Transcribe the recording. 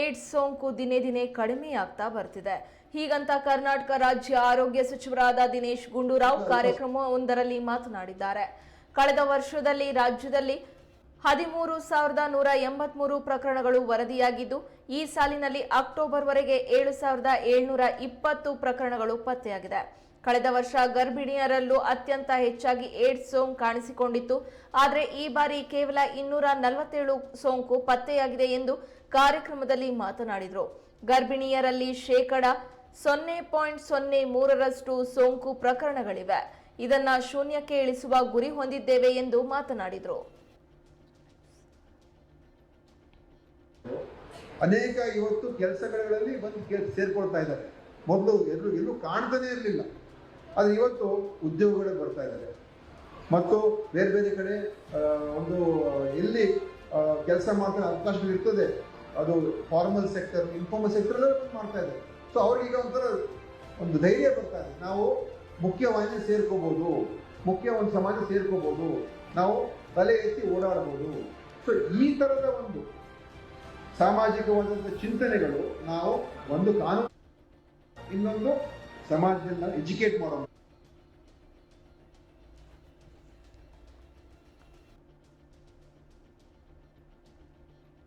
AIDS ಸೋಂಕು ದಿನೇ ದಿನೇ ಕಡಿಮೆಯಾಗ್ತಾ ಬರ್ತಿದೆ. ಹೀಗಂತ ಕರ್ನಾಟಕ ರಾಜ್ಯ ಆರೋಗ್ಯ ಸಚಿವರಾದ ದಿನೇಶ್ ಗುಂಡೂರಾವ್ ಕಾರ್ಯಕ್ರಮವೊಂದರಲ್ಲಿ ಮಾತನಾಡಿದ್ದಾರೆ. ಕಳೆದ ವರ್ಷದಲ್ಲಿ ರಾಜ್ಯದಲ್ಲಿ 13,183 ಪ್ರಕರಣಗಳು ವರದಿಯಾಗಿದ್ದು, ಈ ಸಾಲಿನಲ್ಲಿ ಅಕ್ಟೋಬರ್ ವರೆಗೆ 7,720 ಪ್ರಕರಣಗಳು ಪತ್ತೆಯಾಗಿದೆ. ಕಳೆದ ವರ್ಷ ಗರ್ಭಿಣಿಯರಲ್ಲೂ ಅತ್ಯಂತ ಹೆಚ್ಚಾಗಿ ಏಡ್ಸ್ ಸೋಂಕು ಕಾಣಿಸಿಕೊಂಡಿತ್ತು. ಆದರೆ ಈ ಬಾರಿ ಕೇವಲ 247 ಸೋಂಕು ಪತ್ತೆಯಾಗಿದೆ ಎಂದು ಕಾರ್ಯಕ್ರಮದಲ್ಲಿ ಮಾತನಾಡಿದರು. ಗರ್ಭಿಣಿಯರಲ್ಲಿ ಶೇಕಡ 0.03ರಷ್ಟು ಸೋಂಕು ಪ್ರಕರಣಗಳಿವೆ. ಇದನ್ನ ಶೂನ್ಯಕ್ಕೆ ಇಳಿಸುವ ಗುರಿ ಹೊಂದಿದ್ದೇವೆ ಎಂದು ಮಾತನಾಡಿದರು. ಅನೇಕ ಇವತ್ತು ಕೆಲಸಗಳಲ್ಲಿ ಬಂದು ಸೇರ್ಕೊಳ್ತಾ ಇದ್ದಾರೆ. ಮೊದಲು ಎಲ್ಲೂ ಕಾಣ್ತಾನೆ ಇರಲಿಲ್ಲ, ಆದರೆ ಇವತ್ತು ಉದ್ಯೋಗಗಳಿಗೆ ಬರ್ತಾ ಇದ್ದಾರೆ ಮತ್ತು ಬೇರೆ ಬೇರೆ ಕಡೆ ಒಂದು ಎಲ್ಲಿ ಕೆಲಸ ಮಾಡೋ ಅವಕಾಶಗಳು ಇರ್ತದೆ, ಅದು ಫಾರ್ಮಲ್ ಸೆಕ್ಟರ್, ಇನ್ಫಾರ್ಮಲ್ ಸೆಕ್ಟರ್ ಮಾಡ್ತಾ ಇದ್ದಾರೆ. ಸೊ ಅವ್ರಿಗೆ ಒಂಥರ ಒಂದು ಧೈರ್ಯ ಬರ್ತಾ ಇದೆ, ನಾವು ಮುಖ್ಯವಾಹಿನಿ ಸೇರ್ಕೋಬೋದು, ಮುಖ್ಯ ಒಂದು ಸಮಾಜ ಸೇರ್ಕೋಬೋದು, ನಾವು ತಲೆ ಎತ್ತಿ ಓಡಾಡ್ಬೋದು. ಸೊ ಈ ಥರದ ಒಂದು ಸಾಮಾಜಿಕವಾದಂಥ ಚಿಂತನೆಗಳು ನಾವು ಒಂದು ಕಾನೂನು, ಇನ್ನೊಂದು ಸಮಾಜದಿಂದ ಎಜುಕೇಟ್ ಮಾಡೋದು.